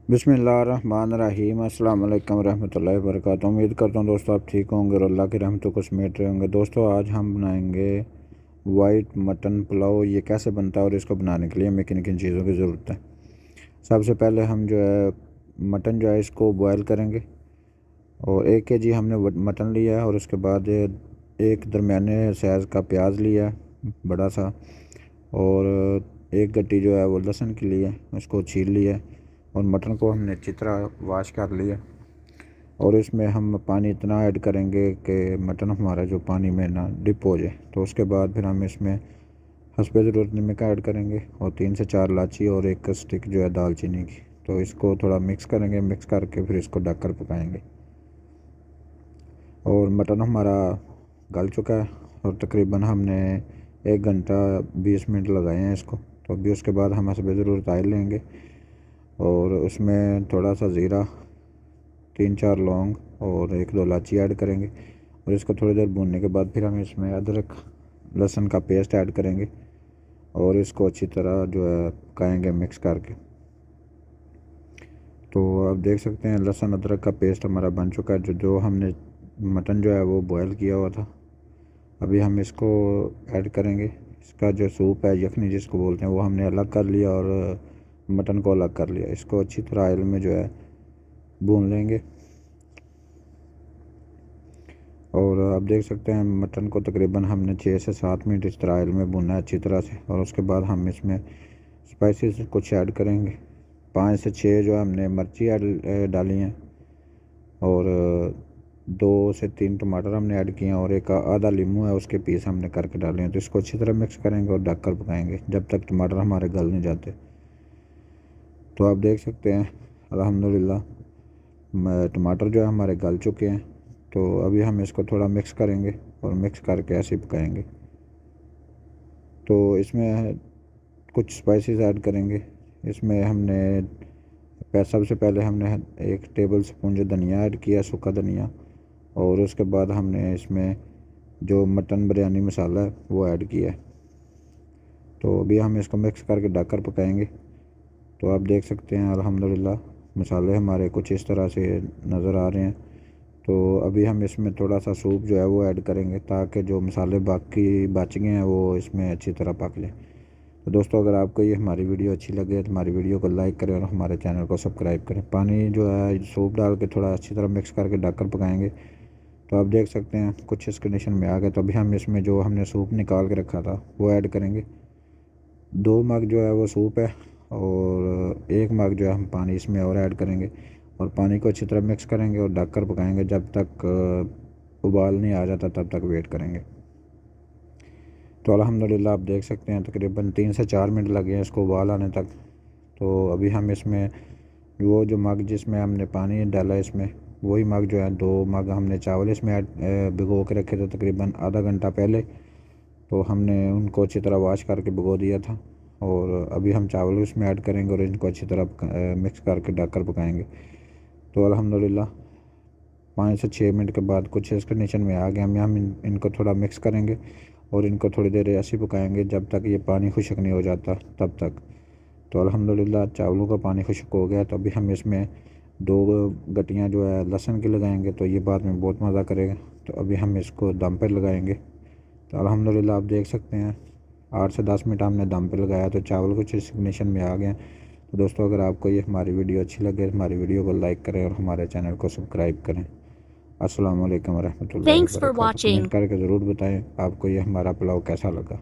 बिस्मिल्लाहिर्रहमानिर्रहीम। अस्सलाम वालेकुम रहमतुल्लाहि व बरकातुहू। उम्मीद करता हूँ दोस्तों आप ठीक होंगे और अल्लाह की रहमतों को समेट रहे होंगे। दोस्तों आज हम बनाएंगे वाइट मटन पुलाव। ये कैसे बनता है और इसको बनाने के लिए हमें किन किन चीज़ों की ज़रूरत है। सबसे पहले हम जो है मटन जो है इसको बॉयल करेंगे और 1 kg हमने मटन लिया है और उसके बाद एक दरमियाने साइज़ का प्याज लिया है बड़ा सा, और एक गट्टी जो है वो लहसुन की ली है, उसको छील लिया है और मटन को हमने अच्छी तरह वॉश कर लिया। और इसमें हम पानी इतना ऐड करेंगे कि मटन हमारा जो पानी में ना डिप हो जाए। तो उसके बाद फिर हम इसमें हस्बे ज़रूरत नमक ऐड करेंगे और 3 से 4 इलायची और एक स्टिक जो है दालचीनी की। तो इसको थोड़ा मिक्स करेंगे, मिक्स करके फिर इसको ढककर पकाएंगे। और मटन हमारा गल चुका है और तकरीबन हमने 1 घंटा 20 मिनट लगाए हैं इसको। तो अभी उसके बाद हम हस्बे ज़रूरत ऑयल लेंगे और उसमें थोड़ा सा ज़ीरा, 3-4 लौंग और 1-2 इलायची ऐड करेंगे और इसको थोड़ी देर भूनने के बाद फिर हम इसमें अदरक लहसुन का पेस्ट ऐड करेंगे और इसको अच्छी तरह जो है पकाएंगे मिक्स करके। तो आप देख सकते हैं लहसुन अदरक का पेस्ट हमारा बन चुका है। जो हमने मटन जो है वो बॉयल किया हुआ था, अभी हम इसको ऐड करेंगे। इसका जो सूप है, यखनी जिसको बोलते हैं, वो हमने अलग कर लिया और मटन को अलग कर लिया। इसको अच्छी तरह ऑयल में जो है भून लेंगे। और आप देख सकते हैं मटन को तकरीबन हमने 6 से 7 मिनट इस तरह ऑयल में भूनना है अच्छी तरह से। और उसके बाद हम इसमें स्पाइसेस कुछ ऐड करेंगे। 5 से 6 जो हमने मिर्ची डाली हैं और 2 से 3 टमाटर हमने ऐड किए हैं और एक आधा नींबू है उसके पीस हमने करके डाले हैं। तो इसको अच्छी तरह मिक्स करेंगे और ढककर पकाएंगे जब तक टमाटर हमारे गल नहीं जाते। तो आप देख सकते हैं अल्हम्दुलिल्लाह टमाटर जो है हमारे गल चुके हैं। तो अभी हम इसको थोड़ा मिक्स करेंगे और मिक्स करके ऐसे ही पकाएंगे। तो इसमें कुछ स्पाइसेस ऐड करेंगे। इसमें हमने सबसे पहले हमने 1 टेबल स्पून जो धनिया ऐड किया, सूखा धनिया, और उसके बाद हमने इसमें जो मटन बिरयानी मसाला है वो ऐड किया है। तो अभी हम इसको मिक्स करके ढककर पकाएंगे। तो आप देख सकते हैं अल्हम्दुलिल्लाह मसाले हमारे कुछ इस तरह से नज़र आ रहे हैं। तो अभी हम इसमें थोड़ा सा सूप जो है वो ऐड करेंगे ताकि जो मसाले बाकी बच गए हैं वो इसमें अच्छी तरह पक लें। तो दोस्तों अगर आपको ये हमारी वीडियो अच्छी लगे तो हमारी वीडियो को लाइक करें और हमारे चैनल को सब्सक्राइब करें। पानी जो है सूप डाल के थोड़ा अच्छी तरह मिक्स करके ढककर पकाएंगे। तो आप देख सकते हैं कुछ इस कंडीशन में आ गए। तो अभी हम इसमें जो हमने सूप निकाल के रखा था वो ऐड करेंगे। 2 मग जो है वो सूप है और 1 मग जो है हम पानी इसमें और ऐड करेंगे और पानी को अच्छी तरह मिक्स करेंगे और ढककर पकाएंगे जब तक उबाल नहीं आ जाता, तब तक वेट करेंगे। तो अल्हम्दुलिल्लाह आप देख सकते हैं तकरीबन 3 से 4 मिनट लगे हैं इसको उबाल आने तक। तो अभी हम इसमें वो जो मग जिसमें हमने पानी डाला इसमें वही मग जो है 2 मग हमने चावल इसमें भिगो के रखे थे तकरीबन आधा घंटा पहले। तो हमने उनको अच्छी तरह वॉश करके भिगो दिया था और अभी हम चावल उसमें ऐड करेंगे और इनको अच्छी तरह मिक्स करके ढककर पकाएंगे। तो अल्हम्दुलिल्लाह 5 से 6 मिनट के बाद कुछ इस कंडीशन में आ गया। हम इनको थोड़ा मिक्स करेंगे और इनको थोड़ी देर ऐसे पकाएंगे जब तक ये पानी खुश्क नहीं हो जाता तब तक। तो अल्हम्दुलिल्लाह चावलों का पानी खुश्क हो गया। तो अभी हम इसमें 2 गट्टियाँ जो है लहसुन की लगाएंगे। तो ये बाद में बहुत मज़ा करेगा। तो अभी हम इसको दम पर लगाएंगे। तो अल्हम्दुलिल्लाह आप देख सकते हैं 8 से 10 मिनट हमने दम पे लगाया तो चावल कुछ इस कंडीशन में आ गए। तो दोस्तों अगर आपको ये हमारी वीडियो अच्छी लगे तो हमारी वीडियो को लाइक करें और हमारे चैनल को सब्सक्राइब करें। अस्सलाम वालेकुम रहमतुल्लाहि व Thanks for बरकातुहू। Comment watching. करके ज़रूर बताएं आपको ये हमारा पुलाव कैसा लगा।